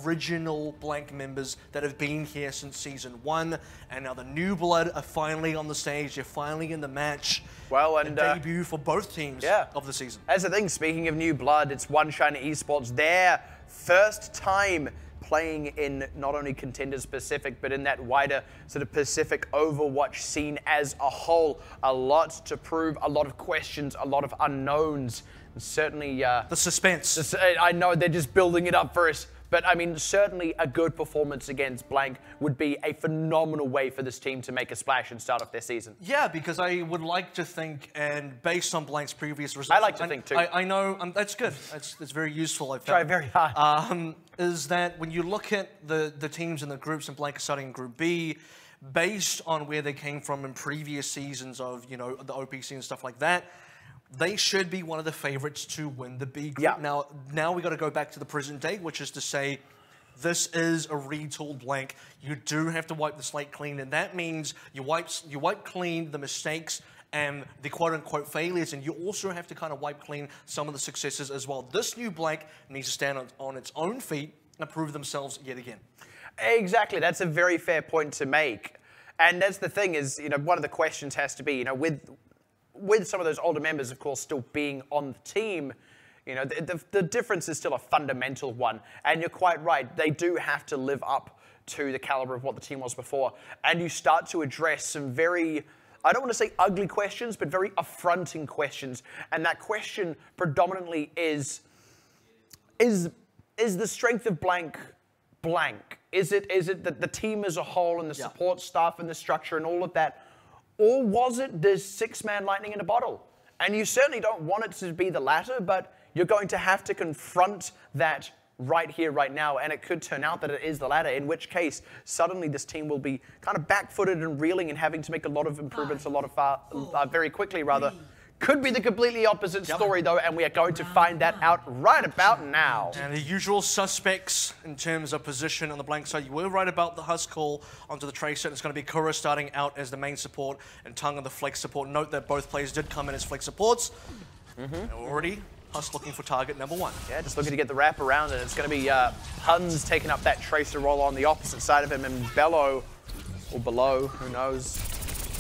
original Blank members that have been here since Season 1, and now the new blood are finally on the stage, they're finally in the match. Well, and a debut for both teams of the season. That's the thing, speaking of new blood, it's OneShine Esports, their first time playing in not only Contenders Pacific, but in that wider sort of Pacific Overwatch scene as a whole. A lot to prove, a lot of questions, a lot of unknowns. And certainly... the suspense. I know they're just building it up for us. But, I mean, certainly a good performance against Blank would be a phenomenal way for this team to make a splash and start off their season. Yeah, because I would like to think, and based on Blank's previous results... I like to think too. I know, that's good. That's very useful, I found. Try very hard. Is that when you look at the teams and the groups, and Blank is starting in Group B, based on where they came from in previous seasons of, you know, the OPC and stuff like that, they should be one of the favorites to win the B group. Yeah. Now we got to go back to the present day, which is to say, this is a retooled Blank. You do have to wipe the slate clean, and that means you wipe clean the mistakes and the quote-unquote failures, and you also have to kind of wipe clean some of the successes as well. This new Blank needs to stand on its own feet and prove themselves yet again. Exactly. That's a very fair point to make. And that's the thing is, you know, one of the questions has to be, you know, with some of those older members, of course, still being on the team, you know, the difference is still a fundamental one. And you're quite right. They do have to live up to the caliber of what the team was before. And you start to address some very, I don't want to say ugly questions, but very affronting questions. And that question predominantly is the strength of Blank blank? Is it that the team as a whole and the support staff and the structure and all of that, or was it this six-man lightning in a bottle? And you certainly don't want it to be the latter, but you're going to have to confront that right here, right now, and it could turn out that it is the latter, in which case suddenly this team will be kind of back-footed and reeling and having to make a lot of improvements very quickly, rather. Could be the completely opposite story, though, and we are going to find that out right about now. And the usual suspects in terms of position on the Blank side. You were right about the Husk call onto the Tracer. It's going to be Kura starting out as the main support and Tung on the flex support. Note that both players did come in as flex supports. Already, Husk looking for target number 1. Yeah, just looking to get the wrap around, and it's going to be Huns taking up that Tracer role on the opposite side of him, and Bello, or below, who knows.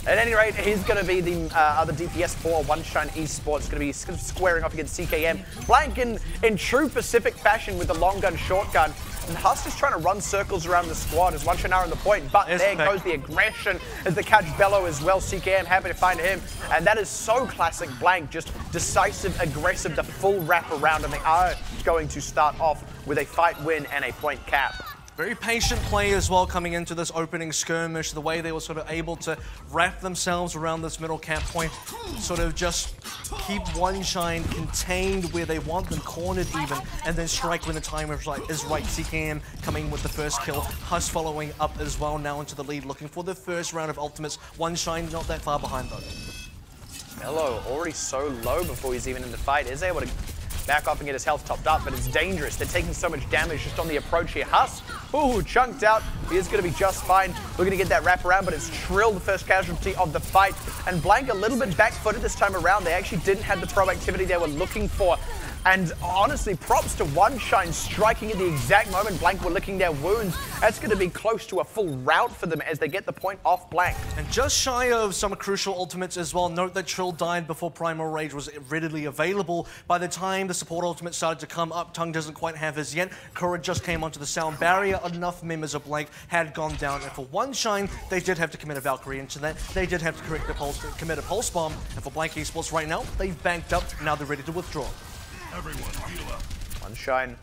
At any rate, he's going to be the other DPS for OneShine Esports, going to be squaring off against CKM. Blank in true Pacific fashion with the long gun, short gun. And Husk is trying to run circles around the squad as OneShine are on the point, but there goes the aggression as they catch Bello as well. CKM happy to find him, and that is so classic Blank, just decisive, aggressive, the full wrap around, and they are going to start off with a fight win and a point cap. Very patient play as well coming into this opening skirmish, the way they were sort of able to wrap themselves around this middle cap point, sort of just keep OneShine contained where they want them, cornered even, and then strike when the time is right. CKM coming with the first kill, Husk following up as well, now into the lead, looking for the first round of ultimates. OneShine not that far behind though. Bello already so low before he's even in the fight, is able to back off and get his health topped up, but it's dangerous. They're taking so much damage just on the approach here. Husk, ooh, chunked out. He is going to be just fine. Looking to get that wrap around, but it's Trill, the first casualty of the fight. And Blank a little bit back-footed this time around. They actually didn't have the proactivity they were looking for. And honestly, props to OneShine striking at the exact moment Blank were licking their wounds. That's going to be close to a full rout for them as they get the point off Blank. And just shy of some crucial ultimates as well. Note that Trill died before Primal Rage was readily available. By the time the support ultimate started to come up, Tung doesn't quite have his yet. Kura just came onto the sound barrier. Enough members of Blank had gone down. And for OneShine, they did have to commit a Valkyrie into that. They did have to commit a Pulse Bomb. And for Blank Esports right now, they've banked up. Now they're ready to withdraw. Everyone, heal up. OneShine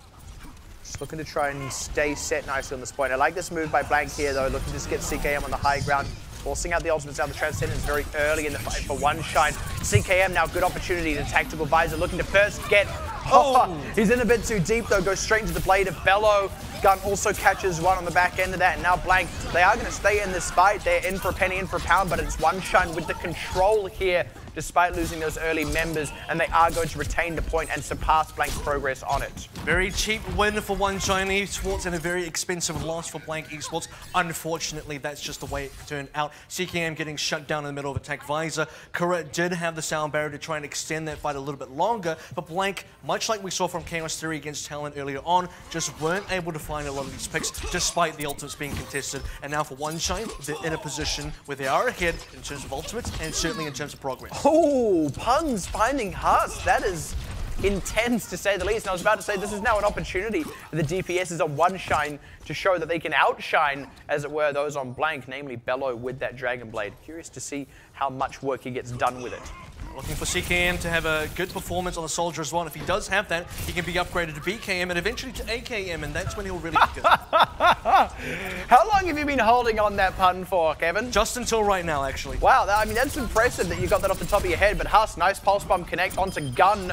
just looking to try and stay set nicely on this point. I like this move by Blank here, though, looking to just get CKM on the high ground, forcing out the ultimates out the Transcendence very early in the fight for OneShine. CKM now good opportunity to Tactical Visor, looking to first get... Oh, he's in a bit too deep, though, goes straight into the blade of Bello. Gun also catches one on the back end of that, and now Blank, they are going to stay in this fight. They're in for a penny, in for a pound, but it's OneShine with the control here despite losing those early members, and they are going to retain the point and surpass Blank's progress on it. Very cheap win for OneShine Esports and a very expensive loss for Blank Esports. Unfortunately, that's just the way it turned out. CKM getting shut down in the middle of attack visor. Carroll did have the sound barrier to try and extend that fight a little bit longer, but Blank, much like we saw from Chaos Theory against Talent earlier on, just weren't able to find a lot of these picks despite the ultimates being contested. And now for OneShine, they're in a position where they are ahead in terms of ultimates and certainly in terms of progress. Oh, Puns finding Husk. That is intense to say the least. And I was about to say this is now an opportunity for the DPSs on OneShine to show that they can outshine, as it were, those on Blank, namely Bello with that Dragon Blade. Curious to see how much work he gets done with it. Looking for CKM to have a good performance on the Soldier as well. And if he does have that, he can be upgraded to BKM and eventually to AKM, and that's when he'll really be good. How long have you been holding on that pun for, Kevin? Just until right now, actually. Wow, I mean, that's impressive that you got that off the top of your head, but Husk, nice Pulse Bomb connect onto Gun.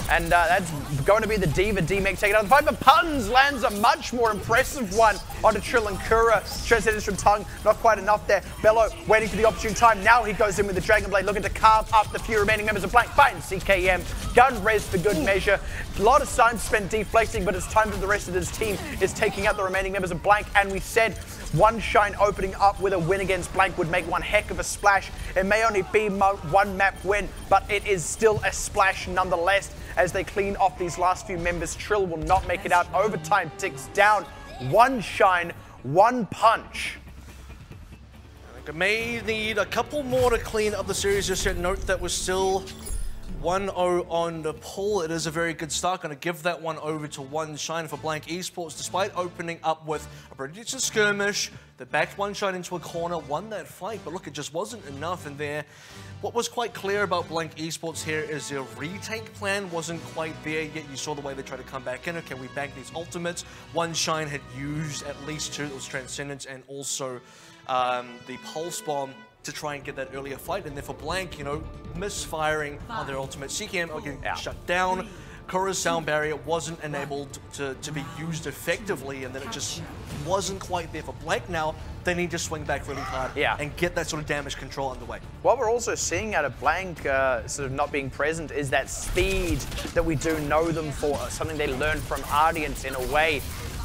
And that's going to be the Diva D-Mech taking out the fight, but Puns lands a much more impressive one onto Trill and Kura. Transcendence from Tongue, not quite enough there. Bello waiting for the opportune time. Now he goes in with the Dragon Blade, looking to carve up the few remaining members of Blank. Finds CKM, Gun res for good measure. A lot of time spent deflecting, but it's time that the rest of this team is taking out the remaining members of Blank. And we said OneShine opening up with a win against Blank would make one heck of a splash. It may only be one map win, but it is still a splash nonetheless. As they clean off these last few members, Trill will not make it out. Overtime ticks down. OneShine, one punch. I think it may need a couple more to clean up the series. Just yet note that we're still 1-0 on the poll. It is a very good start. Going to give that one over to OneShine for Blank Esports. Despite opening up with a pretty decent skirmish, they backed OneShine into a corner, won that fight. But look, it just wasn't enough in there. What was quite clear about Blank Esports here is their retake plan wasn't quite there yet. You saw the way they tried to come back in. Okay, we back these ultimates. OneShine had used at least two. It was Transcendence and also the Pulse Bomb to try and get that earlier fight. And then for Blank, you know, misfiring on their ultimate. CKM are getting shut down. Kura's sound barrier wasn't enabled to be used effectively, and then it just wasn't quite there for Blank. Now they need to swing back really hard and get that sort of damage control underway. What we're also seeing out of Blank sort of not being present is that speed that we do know them for, something they learned from Ardience in a way.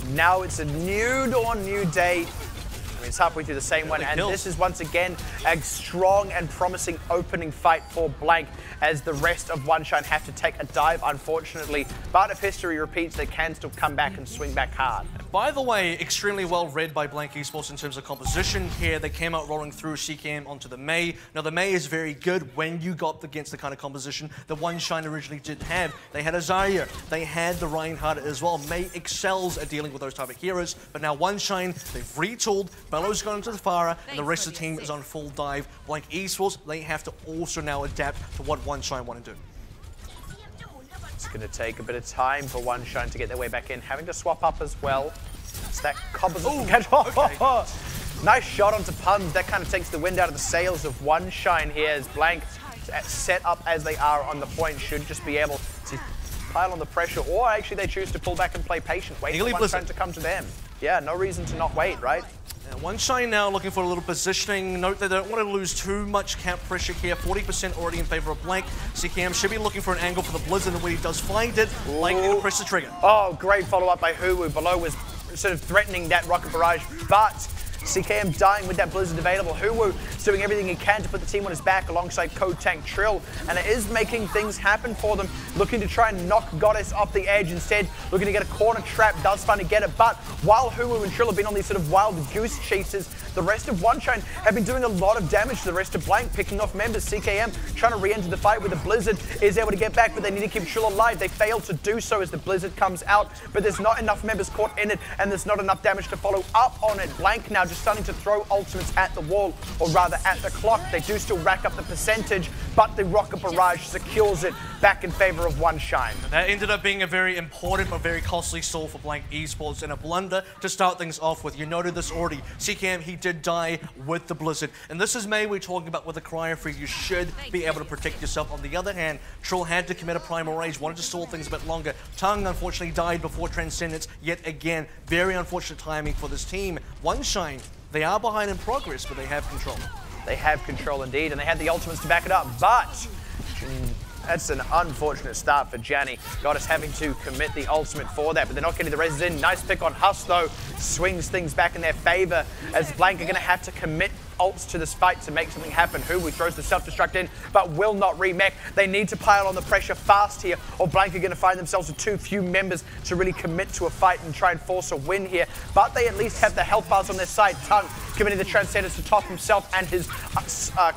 Now it's a new dawn, new day. I mean, it's halfway through the same one, and this is once again a strong and promising opening fight for Blank as the rest of OneShine have to take a dive, unfortunately. But if history repeats, they can still come back and swing back hard. By the way, extremely well read by Blank Esports in terms of composition here. They came out rolling through CKM onto the Mei. Now, the Mei is very good when you got against the kind of composition that OneShine originally did have. They had a Zarya. They had the Reinhardt as well. Mei excels at dealing with those type of heroes. But now OneShine, they've retooled. Bello's gone into the Pharah, and the rest of the team is on full dive. Blank Esports, they have to also now adapt to what OneShine want to do. It's going to take a bit of time for OneShine to get their way back in, having to swap up as well. It's that composition. Nice shot onto Puns. That kind of takes the wind out of the sails of OneShine here as Blank, set up as they are on the point, should just be able to pile on the pressure, or actually they choose to pull back and play patient, wait for OneShine to come to them. Yeah, no reason to not wait, right? OneShine now looking for a little positioning. Note that they don't want to lose too much camp pressure here. 40% already in favor of Blank. CKM should be looking for an angle for the Blizzard, and when he does find it, Blank need to press the trigger. Oh, great follow-up by Huwu. Below was sort of threatening that rocket barrage, but CKM dying with that Blizzard available. Huwu is doing everything he can to put the team on his back alongside Code Tank Trill, and it is making things happen for them, looking to try and knock Goddess off the edge instead, looking to get a corner trap, does finally get it, but while Huwu and Trill have been on these sort of wild goose chases, the rest of OneShine have been doing a lot of damage to the rest of Blank, picking off members. CKM trying to re-enter the fight with the Blizzard, is able to get back, but they need to keep Trill alive. They fail to do so as the Blizzard comes out, but there's not enough members caught in it, and there's not enough damage to follow up on it. Blank now just starting to throw ultimates at the wall, or rather at the clock. They do still rack up the percentage, but the rocket barrage secures it back in favor of OneShine. That ended up being a very important but very costly stall for Blank Esports, and a blunder to start things off with. You noted this already. CKM, he did die with the Blizzard, and this is Mei we're talking about with the Cryo Free. You should be able to protect yourself. On the other hand, Trill had to commit a Primal Rage, wanted to stall things a bit longer. Tongue unfortunately died before Transcendence, yet again, very unfortunate timing for this team. OneShine, they are behind in progress, but they have control. They have control indeed, and they had the ultimates to back it up, but that's an unfortunate start for Janny. Goddess having to commit the ultimate for that, but they're not getting the reses in. Nice pick on Huss, though. Swings things back in their favor, as Blank are going to have to commit ults to this fight to make something happen. Who throws the self-destruct in, but will not remech. They need to pile on the pressure fast here, or Blank are going to find themselves with too few members to really commit to a fight and try and force a win here. But they at least have the health bars on their side. Tongue committing the Transcendence to top himself and his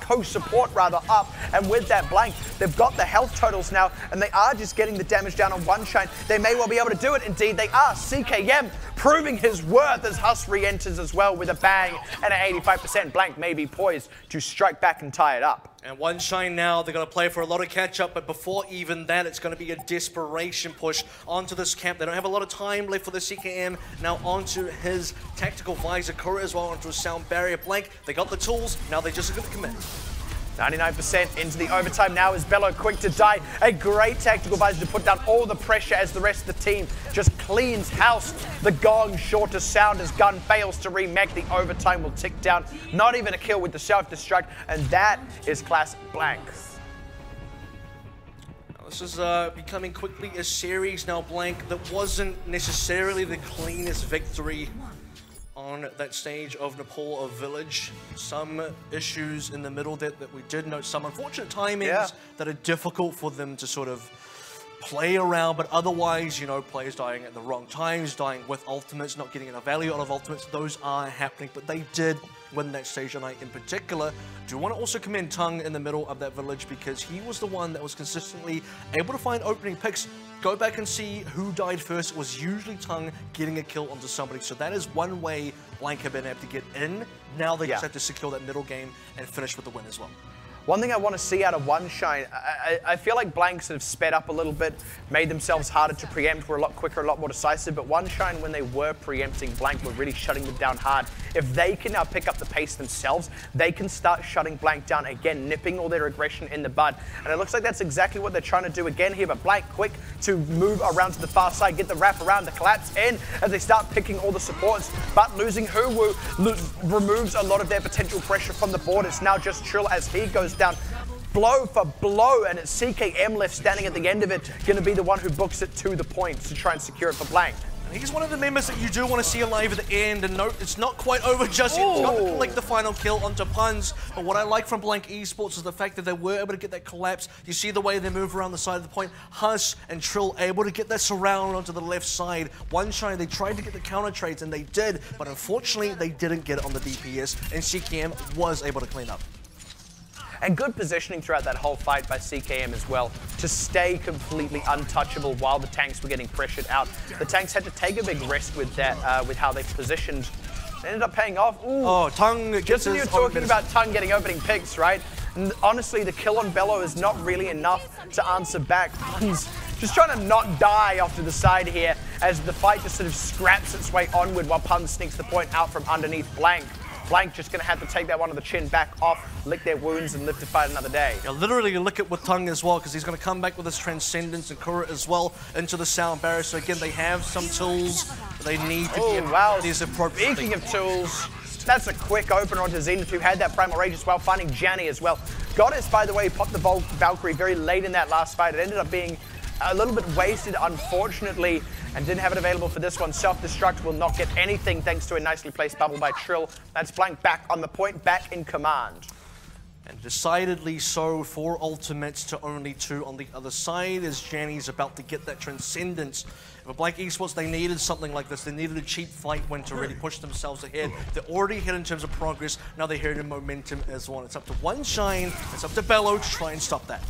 co-support rather up. And with that Blank, they've got the health totals now, and they are just getting the damage down on OneShine. They may well be able to do it. Indeed, they are. CKM proving his worth as Huss re-enters as well with a bang and an 85%. Blank may be poised to strike back and tie it up. And OneShine now, they're going to play for a lot of catch-up, but before even that, it's going to be a desperation push onto this camp. They don't have a lot of time left for the CKM. Now onto his tactical visor, Kura as well, onto a sound barrier. Blank, they got the tools, now they're just going to commit. 99% into the overtime now is Bello quick to die. A great tactical visor to put down all the pressure as the rest of the team just cleans house. The gong short to sound as Gun fails to remech. The overtime will tick down. Not even a kill with the self-destruct, and that is classic Blank. This is becoming quickly a series now, Blank, that wasn't necessarily the cleanest victory on that stage of Nepal of Village. Some issues in the middle that we did note, some unfortunate timings that are difficult for them to sort of play around, but otherwise, you know, players dying at the wrong times, dying with ultimates, not getting enough value out of ultimates, those are happening, but they did win that stage tonight in particular. Do want to also commend Tongue in the middle of that village, because he was the one that was consistently able to find opening picks. Go back and see who died first. It was usually Tongue getting a kill onto somebody, so that is one way Blank have been able to get in. Now they just have to secure that middle game and finish with the win as well. One thing I want to see out of OneShine, I feel like Blank sort of sped up a little bit, made themselves harder to preempt, were a lot quicker, a lot more decisive, but OneShine, when they were preempting Blank, were really shutting them down hard. If they can now pick up the pace themselves, they can start shutting Blank down again, nipping all their aggression in the bud. And it looks like that's exactly what they're trying to do again here, but Blank quick to move around to the far side, get the wrap around, the collapse in, as they start picking all the supports, but losing Huwu removes a lot of their potential pressure from the board. It's now just Trill as he goes down blow for blow, and it's CKM left standing at the end of it, going to be the one who books it to the points to try and secure it for Blank. He's one of the members that you do want to see alive at the end, and note it's not quite over just yet. He's got to collect the final kill onto Puns, but what I like from Blank Esports is the fact that they were able to get that collapse. You see the way they move around the side of the point. Huss and Trill able to get that surround onto the left side. OneShine, they tried to get the counter trades, and they did, but unfortunately they didn't get it on the DPS, and CKM was able to clean up. And good positioning throughout that whole fight by CKM as well, to stay completely untouchable while the tanks were getting pressured out. The tanks had to take a big risk with that, with how they positioned. It ended up paying off. Ooh. Oh, Tongue just when you're talking about Tongue getting opening picks, right? And honestly, the kill on Bello is not really enough to answer back. Pun's just trying to not die off to the side here as the fight just sort of scraps its way onward while Pun sneaks the point out from underneath Blank. Blank just going to have to take that one on the chin back off, lick their wounds, and live to fight another day. Yeah, literally lick it with Tongue as well, because he's going to come back with his Transcendence and Kura as well into the sound barrier. So again, they have some tools they need to get these appropriate. Speaking of tools, that's a quick opener onto Zenith, who had that Primal Rage as well, finding Janny as well. Goddess, by the way, popped the Valkyrie very late in that last fight. It ended up being a little bit wasted, unfortunately, and didn't have it available for this one. Self-destruct will not get anything thanks to a nicely placed bubble by Trill. That's Blank back on the point, back in command. And decidedly so for ultimates to only 2 on the other side, as Janny's about to get that Transcendence. For Blank Esports, they needed something like this. They needed a cheap fight win to really push themselves ahead. They're already ahead in terms of progress. Now they're here in momentum as well. It's up to OneShine, it's up to Bello to try and stop that.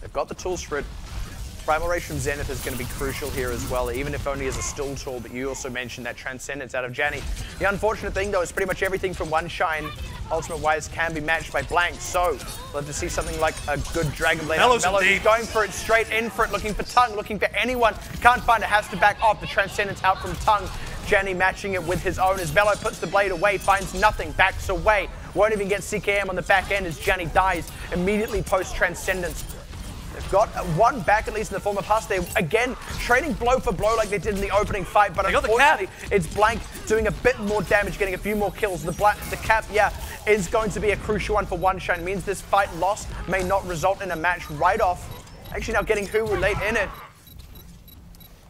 They've got the tools for it. Primal Rage from Zenith is going to be crucial here as well, even if only as a still tool, but you also mentioned that Transcendence out of Janny. The unfortunate thing, though, is pretty much everything from OneShine, ultimate-wise, can be matched by Blank, so we'll have to see something like a good Dragon Blade. Bello's going for it, straight in for it, looking for Tongue, looking for anyone. Can't find it, has to back off. The Transcendence out from Tongue. Janny matching it with his own as Bello puts the blade away, finds nothing, backs away. Won't even get CKM on the back end as Janny dies immediately post-Transcendence. They've got one back, at least in the form of Huss. They're, again, trading blow for blow like they did in the opening fight, but unfortunately, it's Blank doing a bit more damage, getting a few more kills. The cap, is going to be a crucial one for OneShine. It means this fight loss may not result in a match right off. Actually now getting Huru late in it.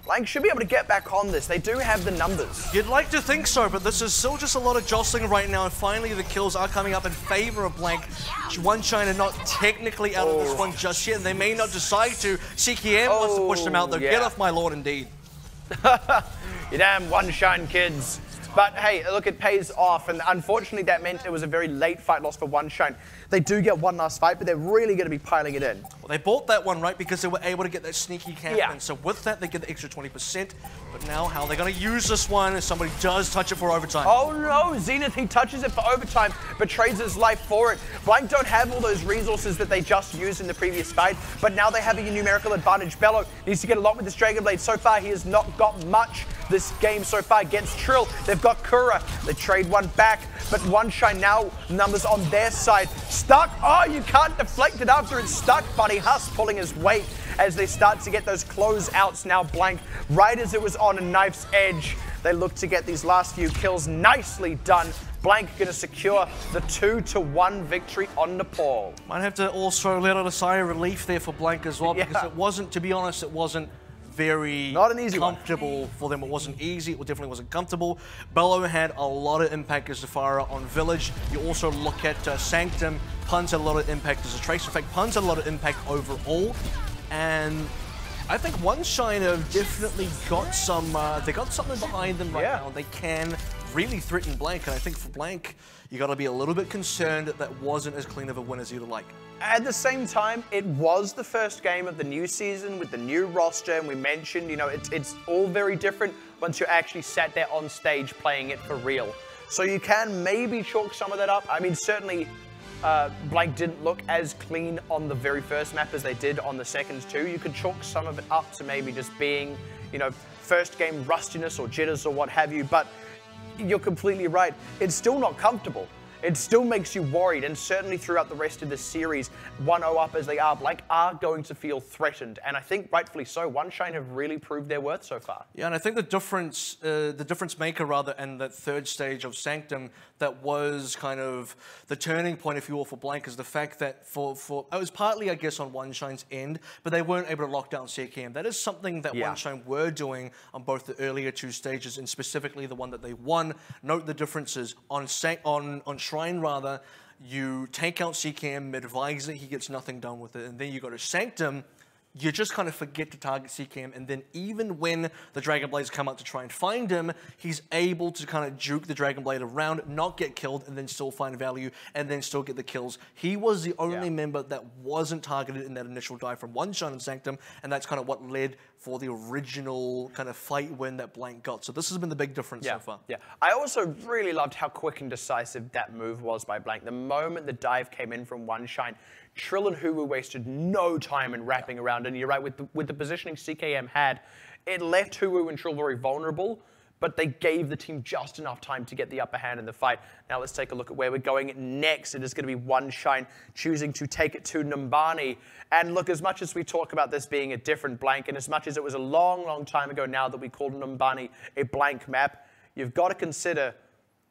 Blank should be able to get back on this. They do have the numbers. You'd like to think so, but this is still just a lot of jostling right now, and finally the kills are coming up in favor of Blank. OneShine are not technically out of this one just yet, and they may not decide to. CKM wants to push them out, though. Yeah. Get off my lord, indeed. You damn OneShine kids. But hey, look, it pays off, and unfortunately that meant it was a very late fight loss for OneShine. They do get one last fight, but they're really going to be piling it in. Well, they bought that one, right, because they were able to get that sneaky camp Yeah. in. So with that, they get the extra 20%. But now, how are they going to use this one if somebody does touch it for overtime? Oh no, Zenith, he touches it for overtime, but trades his life for it. Blank don't have all those resources that they just used in the previous fight, but now they have a numerical advantage. Bello needs to get a lot with this Dragon Blade. So far, he has not got much this game so far against Trill. They've got Kura. They trade one back, but OneShine now numbers on their side. Stuck. Oh, you can't deflect it after it's stuck. Buddy Huss pulling his weight as they start to get those closeouts now. Blank, right as it was on a knife's edge, they look to get these last few kills. Nicely done. Blank going to secure the 2-1 victory on Nepal. Might have to also let out a sigh of relief there for Blank as well, Yeah. because it wasn't, to be honest, it wasn't very Not an easy one. comfortable for them. It wasn't easy, it definitely wasn't comfortable. Bello had a lot of impact as Zafara on Village. You also look at Sanctum. Pun's had a lot of impact as a Trace. In fact, Pun's had a lot of impact overall. And I think OneShine have definitely got some, they got something behind them right now. They can really threaten Blank, and I think for Blank, you got to be a little bit concerned that that wasn't as clean of a win as you'd like. At the same time, it was the first game of the new season with the new roster, and we mentioned, you know, it's all very different once you're actually sat there on stage playing it for real. So you can maybe chalk some of that up. I mean, certainly Blank didn't look as clean on the very first map as they did on the second two. You could chalk some of it up to maybe just being, you know, first game rustiness or jitters or what have you, but you're completely right. It's still not comfortable. It still makes you worried, and certainly throughout the rest of the series, 1-0 up as they are, Blank are going to feel threatened, and I think rightfully so. OneShine have really proved their worth so far. Yeah, and I think the difference maker rather in that third stage of Sanctum that was kind of the turning point, if you will, for Blank is the fact that it was partly, I guess, on OneShine's end, but they weren't able to lock down CKM. That is something that OneShine were doing on both the earlier two stages, and specifically the one that they won. Note the differences on Shrine, rather, you take out CKM mid-visor, he gets nothing done with it, and then you go to Sanctum, you just kind of forget to target CKM, and then even when the Dragon Blades come out to try and find him, he's able to kind of juke the Dragon Blade around, not get killed, and then still find value, and then still get the kills. He was the only member that wasn't targeted in that initial dive from OneShine and Sanctum, and that's kind of what led for the original kind of fight win that Blank got. So this has been the big difference so far. Yeah, I also really loved how quick and decisive that move was by Blank. The moment the dive came in from OneShine, Trill and Huru wasted no time in wrapping around, and you're right, with the positioning CKM had, it left Huru and Trill very vulnerable, but they gave the team just enough time to get the upper hand in the fight. Now let's take a look at where we're going next. It is going to be OneShine choosing to take it to Numbani. And look, as much as we talk about this being a different Blank, and as much as it was a long, long time ago now that we called Numbani a blank map, you've got to consider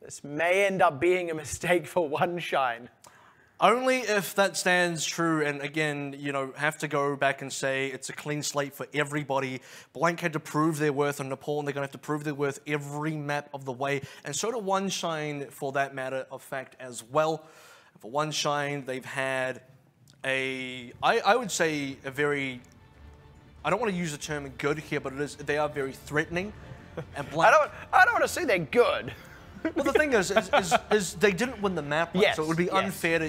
this may end up being a mistake for OneShine. Only if that stands true, and again, you know, have to go back and say it's a clean slate for everybody. Blank had to prove their worth on Nepal, and they're going to have to prove their worth every map of the way, and so do OneShine for that matter of fact as well. For OneShine, they've had I would say a very, I don't want to use the term good here, but they are very threatening. And Blank, I don't want to say they're good. well, the thing is they didn't win the map, right? So it would be unfair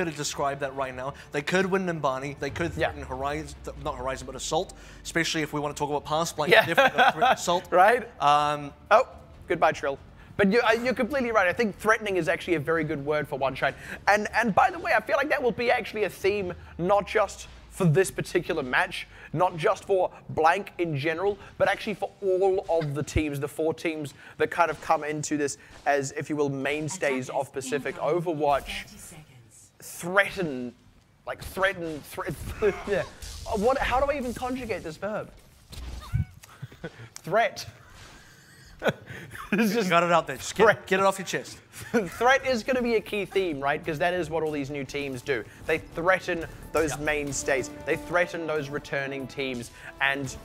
to describe that right now. They could win Numbani, they could threaten Horizon, not Horizon, but Assault, especially if we want to talk about past Blank. Definitely threaten Assault, right? Oh, goodbye, Trill. But you're completely right. I think threatening is actually a very good word for OneShine. And by the way, I feel like that will be actually a theme, not just for this particular match, not just for Blank in general, but actually for all of the teams, the 4 teams that kind of come into this as, if you will, mainstays of Pacific Overwatch. Threaten. Yeah. How do I even conjugate this verb? Threat. You got it out there. Just get it off your chest. Threat is going to be a key theme, right? Because that is what all these new teams do. They threaten those mainstays. They threaten those returning teams. And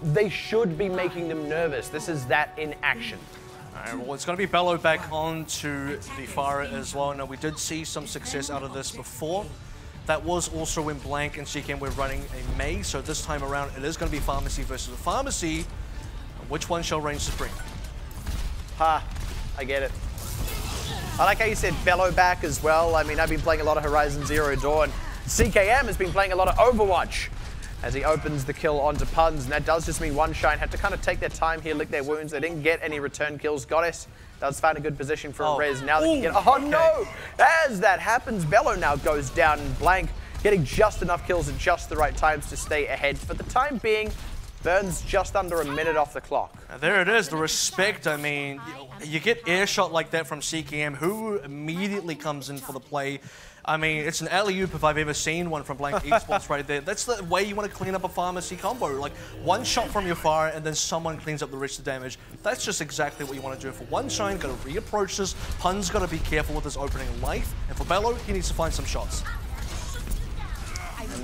they should be making them nervous. This is that in action. All right, well, it's going to be Bello back onto the fire as well. Now, we did see some success out of this before. That was also when Blank and CKM were running a maze. So this time around, it is going to be Pharmacy versus a Pharmacy. Which one shall reign supreme? I get it. I like how you said Bello back as well. I mean, I've been playing a lot of Horizon Zero Dawn. CKM has been playing a lot of Overwatch as he opens the kill onto Puns. And that does just mean OneShine had to kind of take their time here, lick their wounds. They didn't get any return kills. Goddess does find a good position for a res. Now they can get... Oh, no! As that happens, Bello now goes down and Blank, getting just enough kills at just the right times to stay ahead. For the time being, Burns just under a minute off the clock. There it is, the respect. I mean, you get air shot like that from CKM, who immediately comes in for the play. I mean, it's an alley-oop if I've ever seen one from Blank Esports right there. That's the way you want to clean up a Pharmacy combo. Like, one shot from your fire and then someone cleans up the rest of the damage. That's just exactly what you want to do. For OneShine, got to reapproach this. Pun's got to be careful with his opening life. And for Bello, he needs to find some shots.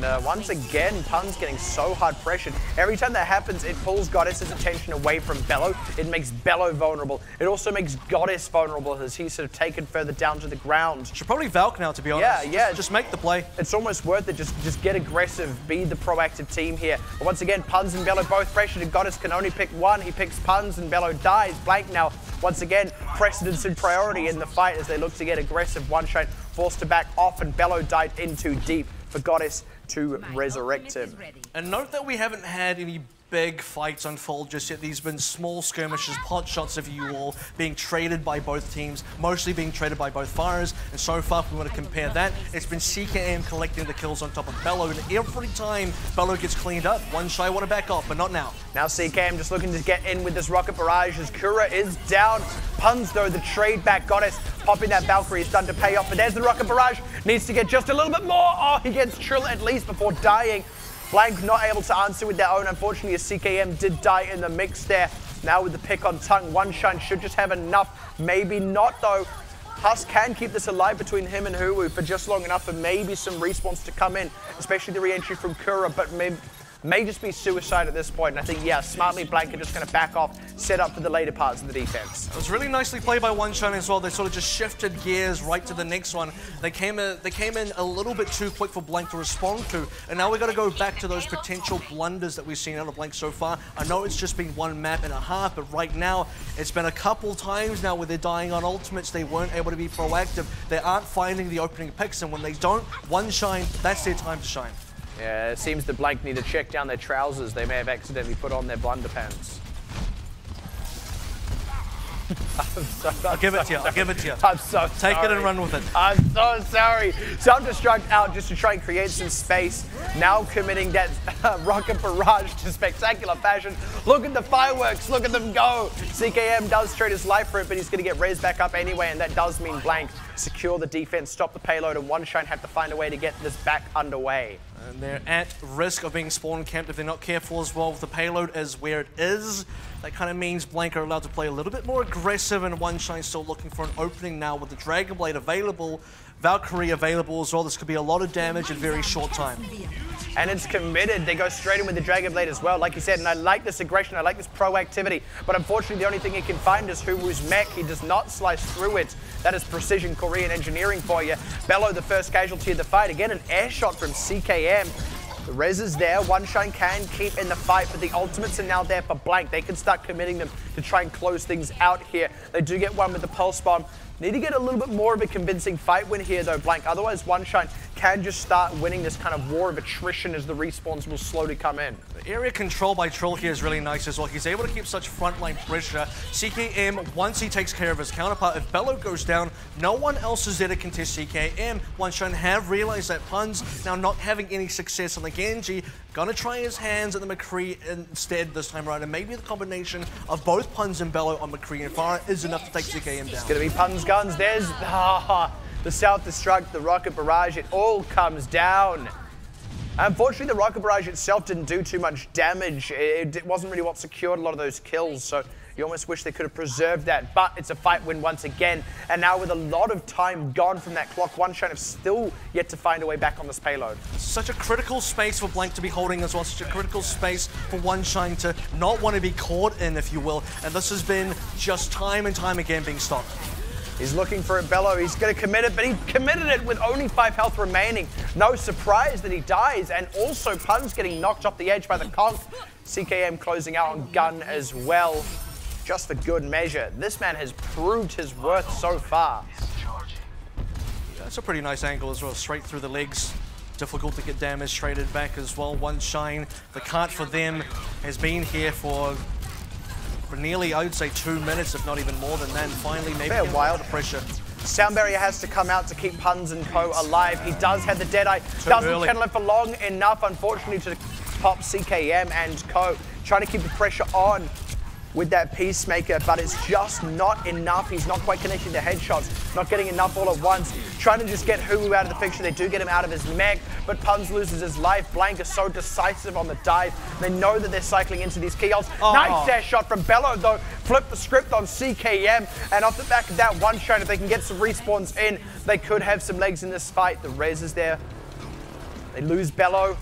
And once again, Pun's getting so hard pressured. Every time that happens, it pulls Goddess's attention away from Bello. It makes Bello vulnerable. It also makes Goddess vulnerable as he's sort of taken further down to the ground. Should probably Valk now, to be honest. Yeah. Just make the play. It's almost worth it. Just get aggressive. Be the proactive team here. But once again, Puns and Bello both pressured, and Goddess can only pick one. He picks Puns and Bello dies. Blank now, once again, precedence and priority in the fight as they look to get aggressive. OneShine forced to back off, and Bello died in too deep for Goddess to resurrect him. And note that we haven't had any big fights unfold just yet. These have been small skirmishes, pot shots of you all, being traded by both teams, mostly being traded by both firers. And so far, if we want to compare that, it's been CKM collecting the kills on top of Bello. And every time Bello gets cleaned up, OneShine want to back off, but not now. Now CKM just looking to get in with this rocket barrage as Kura is down. Puns though, the trade back. Goddess popping that Valkyrie is done to pay off, but there's the rocket barrage. Needs to get just a little bit more. Oh, he gets Trill at least before dying. Blank not able to answer with their own. Unfortunately, as CKM did die in the mix there. Now with the pick on tongue, OneShine should just have enough. Maybe not though. Husk can keep this alive between him and Huwu for just long enough for maybe some respawns to come in, especially the re-entry from Kura, but may just be suicide at this point. And I think, yeah, smartly Blank are just going to back off, set up for the later parts of the defense. It was really nicely played by OneShine as well. They sort of just shifted gears right to the next one. They came in a little bit too quick for Blank to respond to, and now we've got to go back to those potential blunders that we've seen out of Blank so far. I know it's just been one map and a half, but right now it's been a couple times now where they're dying on ultimates. They weren't able to be proactive. They aren't finding the opening picks, and when they don't, OneShine, that's their time to shine. Yeah, it seems the Blank need to check down their trousers. They may have accidentally put on their blunder pants. I'll give it to you. I'm so sorry. Take it and run with it. I'm so sorry. Self-destruct out just to try and create some space. Now committing that rocket barrage to spectacular fashion. Look at the fireworks. Look at them go. CKM does trade his life for it, but he's going to get raised back up anyway, and that does mean Blank secure the defense, stop the payload, and OneShine have to find a way to get this back underway. And they're at risk of being spawn camped if they're not careful as well. If the payload is where it is, that kind of means Blank are allowed to play a little bit more aggressive, and OneShine still looking for an opening now with the Dragon Blade available, Valkyrie available as well. This could be a lot of damage in very short time. And it's committed. They go straight in with the Dragon Blade as well, like you said, and I like this aggression, I like this proactivity, but unfortunately the only thing he can find is Huwu's mech. He does not slice through it. That is precision Korean engineering for you. Bello, the first casualty of the fight. Again, an air shot from CKM. The res is there. OneShine can keep in the fight, but the ultimates are now there for Blank. They can start committing them to try and close things out here. They do get one with the pulse bomb. Need to get a little bit more of a convincing fight win here though, Blank. Otherwise, OneShine can just start winning this kind of war of attrition as the respawns will slowly come in. The area control by Trill here is really nice as well. He's able to keep such frontline pressure. CKM, once he takes care of his counterpart, if Bello goes down, no one else is there to contest CKM. OneShine have realized that Pun's now not having any success on the Genji, gonna try his hands at the McCree instead this time around, and maybe the combination of both Puns and Bello on McCree and Farah is enough to take CKM down. It's gonna be Pun's guns. There's the self-destruct, the rocket barrage, it all comes down. Unfortunately, the rocket barrage itself didn't do too much damage. It wasn't really what secured a lot of those kills, so You almost wish they could have preserved that, but it's a fight win once again. And now with a lot of time gone from that clock, OneShine have still yet to find a way back on this payload. Such a critical space for Blank to be holding as well, such a critical space for OneShine to not want to be caught in, if you will. And this has been just time and time again being stopped. He's looking for it, Bello. He's going to commit it, but he committed it with only 5 health remaining. No surprise that he dies, and also Pun's getting knocked off the edge by the conk. CKM closing out on gun as well, just for good measure. This man has proved his worth so far. That's a pretty nice angle as well, straight through the legs. Difficult to get damage traded back as well. OneShine, the cart for them has been here for nearly, I would say, 2 minutes, if not even more than that. And finally, maybe Fair wild pressure. Sound Barrier has to come out to keep Puns and Co. alive. He does have the Deadeye. Doesn't channel it for long enough, unfortunately, to pop CKM and Co. Trying to keep the pressure on with that Peacemaker, but it's just not enough. He's not quite connecting to headshots, not getting enough all at once. Trying to just get Huwu out of the picture. They do get him out of his mech, but Puns loses his life. Blank is so decisive on the dive. They know that they're cycling into these key ults. Nice dash shot from Bello, though. Flip the script on CKM, and off the back of that, OneShine, if they can get some respawns in, they could have some legs in this fight. The res is there. They lose Bello.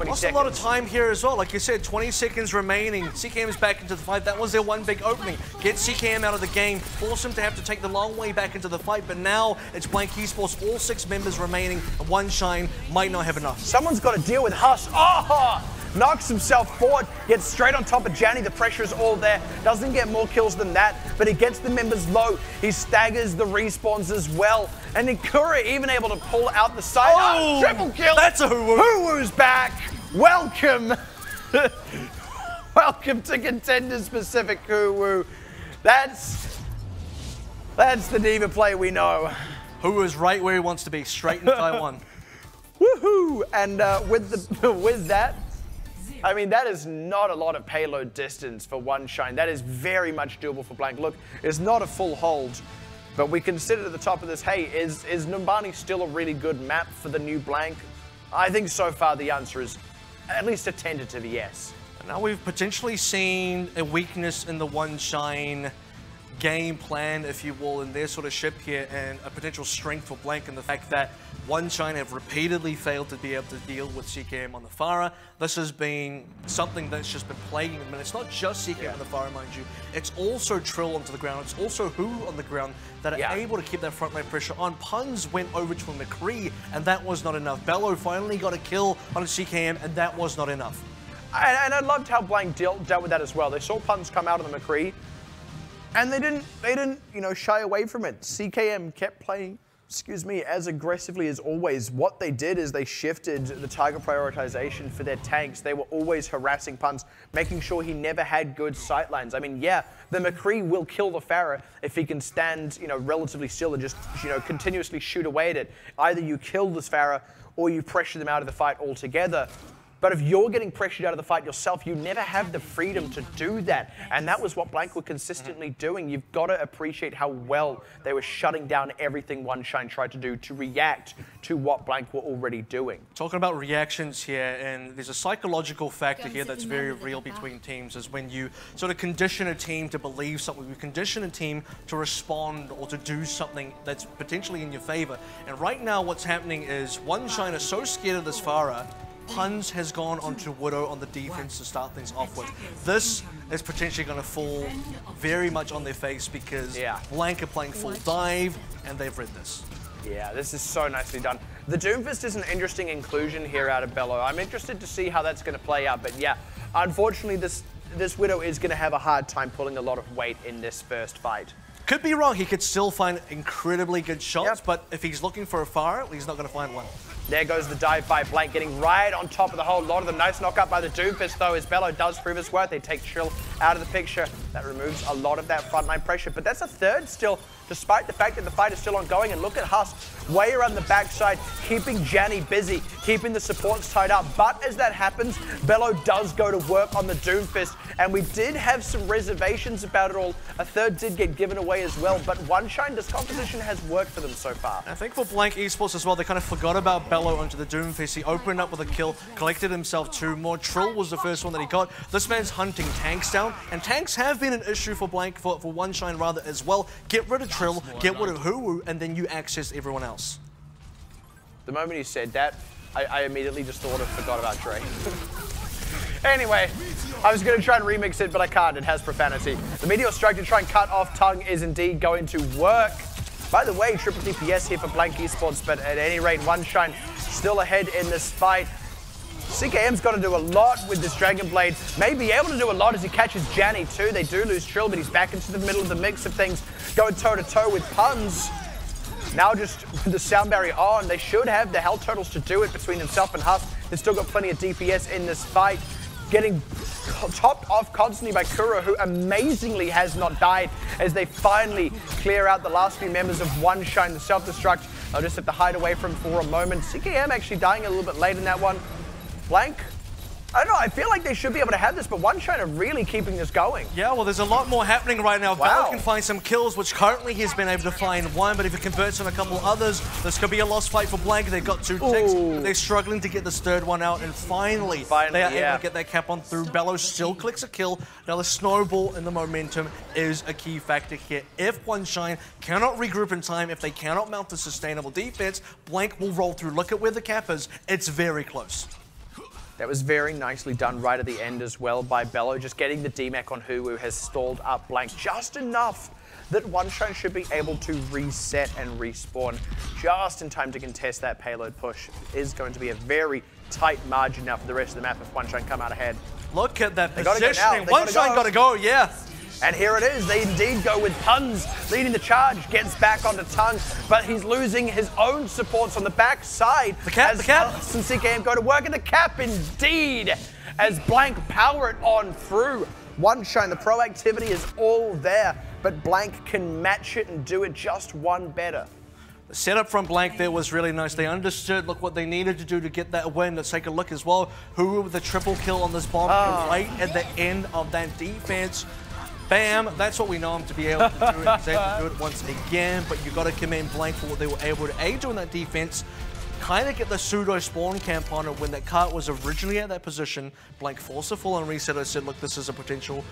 Lost a lot of time here as well. Like you said, 20 seconds remaining. CKM is back into the fight. That was their one big opening. Get CKM out of the game, force him to have to take the long way back into the fight. But now it's Blank Esports, all 6 members remaining. And OneShine might not have enough. Someone's got to deal with Huss. Oh! Knocks himself forward, gets straight on top of Janny. The pressure is all there. Doesn't get more kills than that, but he gets the members low. He staggers the respawns as well. And Nikura even able to pull out the side. Oh, triple kill. That's a Huwu. Huwu's back. Welcome. Welcome to Contenders Pacific, Huwu. That's the diva play we know. Huwu is right where he wants to be, straight in Taiwan. Woohoo! And with that, I mean, that is not a lot of payload distance for OneShine. That is very much doable for Blank. Look, it's not a full hold, but we considered at the top of this, hey, is Numbani still a really good map for the new Blank? I think so far the answer is at least a tentative yes. And now we've potentially seen a weakness in the OneShine game plan, if you will, in their sort of ship here, and a potential strength for Blank in the fact that OneShine have repeatedly failed to be able to deal with CKM on the Pharah. This has been something that's just been plaguing them, and it's not just CKM on the Pharah, mind you. It's also Trill onto the ground. It's also Huwu on the ground that are able to keep that front line pressure on. Puns went over to a McCree, and that was not enough. Bello finally got a kill on a CKM, and that was not enough. And I loved how Blank dealt with that as well. They saw Puns come out of the McCree, and they didn't, you know, shy away from it. CKM kept playing, as aggressively as always. What they did is they shifted the target prioritization for their tanks. They were always harassing Puns, making sure he never had good sightlines. I mean, yeah, the McCree will kill the Pharah if he can stand, you know, relatively still and just, you know, continuously shoot away at it. Either you kill this Pharah or you pressure them out of the fight altogether. But if you're getting pressured out of the fight yourself, you never have the freedom to do that. And that was what Blank were consistently doing. You've got to appreciate how well they were shutting down everything OneShine tried to do to react to what Blank were already doing. Talking about reactions here, and there's a psychological factor here that's very real between teams, is when you sort of condition a team to believe something, you condition a team to respond or to do something that's potentially in your favor. And right now what's happening is OneShine are so scared of this Pharah, Puns has gone onto Widow on the defense to start things off with. This is potentially going to fall very much on their face because Blank are playing full dive and they've read this. Yeah, this is so nicely done. The Doomfist is an interesting inclusion here out of Bello. I'm interested to see how that's going to play out, but yeah, unfortunately this Widow is going to have a hard time pulling a lot of weight in this first fight. Could be wrong, he could still find incredibly good shots, but if he's looking for a fire, he's not going to find one. There goes the dive by Blank, getting right on top of the hole. A lot of them. Nice knock up by the Doomfist, though, as Bello does prove his worth. They take Trill out of the picture. That removes a lot of that frontline pressure, but that's a third still, despite the fact that the fight is still ongoing. And look at Huss, way around the backside, keeping Janny busy, keeping the supports tied up. But as that happens, Bello does go to work on the Doomfist, and we did have some reservations about it all. A third did get given away as well, but OneShine, this composition has worked for them so far. I think for Blank Esports as well, they kind of forgot about Bello onto the Doomfist. He opened up with a kill, collected himself 2 more. Trill was the first one that he got. This man's hunting tanks down, and tanks have been an issue for Blank, for OneShine rather as well. Get rid of Trill, get rid of Huwu, and then you access everyone else. The moment you said that, I immediately just thought of forgot about Dre. Anyway, I was going to try and remix it, but I can't. It has profanity. The Meteor Strike to try and cut off Tongue is indeed going to work. By the way, triple DPS here for Blank Esports, but at any rate, OneShine still ahead in this fight. CKM's got to do a lot with this Dragon Blade. May be able to do a lot as he catches Janny too. They do lose Trill, but he's back into the middle of the mix of things, going toe-to-toe with Puns. Now just with the sound barrier on, they should have the health totals to do it between himself and Huss. They've still got plenty of DPS in this fight. Getting topped off constantly by Kuro, who amazingly has not died as they finally clear out the last few members of OneShine, the self-destruct. They'll just have to hide away from for a moment. CKM actually dying a little bit late in that one. Blank, I don't know, I feel like they should be able to have this, but OneShine are really keeping this going. Yeah, well, there's a lot more happening right now. Wow. Bello can find some kills, which currently he's been able to find 1, but if he converts on a couple others, this could be a lost fight for Blank. They've got 2 ticks, but they're struggling to get this third one out, and finally they are able to get that cap on through. Bello still clicks a kill. Now the snowball and the momentum is a key factor here. If OneShine cannot regroup in time, if they cannot mount the sustainable defense, Blank will roll through. Look at where the cap is. It's very close. That was very nicely done right at the end as well by Bello. Just getting the DMAC on Huwu has stalled up Blank just enough that OneShine should be able to reset and respawn just in time to contest that payload push. It is going to be a very tight margin now for the rest of the map if OneShine come out ahead. Look at that They gotta go now. positioning. They gotta OneShine go. got to go, yeah. And here it is. They indeed go with Puns leading the charge. Gets back onto Tongue, but he's losing his own supports on the back side. The cap, the cap. Huss and CKM go to work, and the cap indeed as Blank power it on through. OneShine, the proactivity is all there, but Blank can match it and do it just one better. The setup from Blank there was really nice. They understood, look, what they needed to do to get that win. Let's take a look as well. Huwu with the triple kill on this bomb right at the end of that defense. Bam, that's what we know him to be able to do. He's able to do it once again, but you got to commend Blank for what they were able to do in that defense. Kind of get the pseudo spawn camp on it when that cart was originally at that position. Blank forced a full on reset. I said, look, this is a potential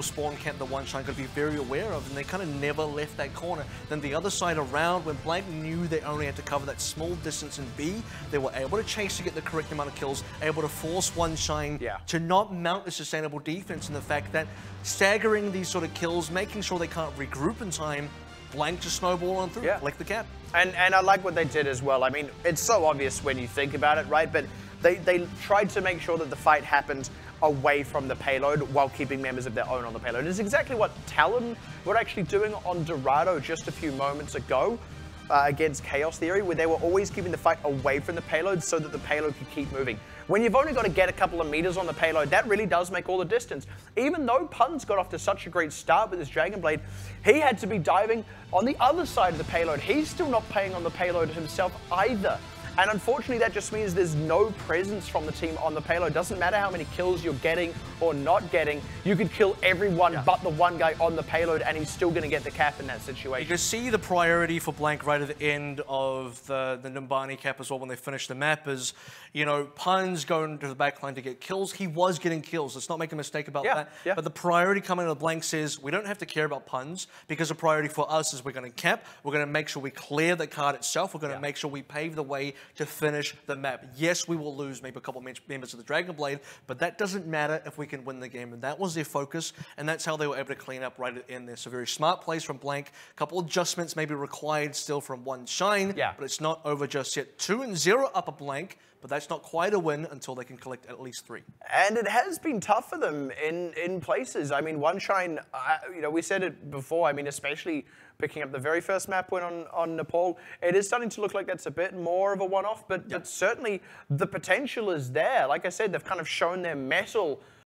spawn camp that OneShine could be very aware of, and they kind of never left that corner. Then the other side around, when Blank knew they only had to cover that small distance in B, they were able to chase to get the correct amount of kills, able to force OneShine to not mount a sustainable defense, and the fact that staggering these sort of kills, making sure they can't regroup in time, Blank just snowball on through, like the cap. And I like what they did as well. I mean, it's so obvious when you think about it, right? But they tried to make sure that the fight happened away from the payload while keeping members of their own on the payload. It's exactly what Talon were actually doing on Dorado just a few moments ago against Chaos Theory, where they were always keeping the fight away from the payload so that the payload could keep moving. When you've only got to get a couple of meters on the payload, that really does make all the distance. Even though Puns got off to such a great start with his Dragon Blade, he had to be diving on the other side of the payload. He's still not paying on the payload himself either. And unfortunately, that just means there's no presence from the team on the payload. Doesn't matter how many kills you're getting or not getting. You could kill everyone but the one guy on the payload, and he's still going to get the cap in that situation. You can see the priority for Blank right at the end of the Numbani cap as well when they finish the map is, you know, Puns going to the backline to get kills. He was getting kills. Let's not make a mistake about that. But the priority coming out of Blank says, we don't have to care about Puns because the priority for us is we're going to cap. We're going to make sure we clear the card itself. We're going to make sure we pave the way to finish the map. Yes, we will lose maybe a couple of members of the Dragon Blade, but that doesn't matter if we can win the game. And that was their focus, and that's how they were able to clean up right in there. So very smart plays from Blank. A couple adjustments maybe required still from OneShine, but it's not over just yet. 2-0 up a Blank, but that's not quite a win until they can collect at least 3. And it has been tough for them in places. I mean, OneShine, you know, we said it before, I mean, especially picking up the very first map win on Nepal, it is starting to look like that's a bit more of a one-off, but certainly the potential is there. Like I said, they've kind of shown their mettle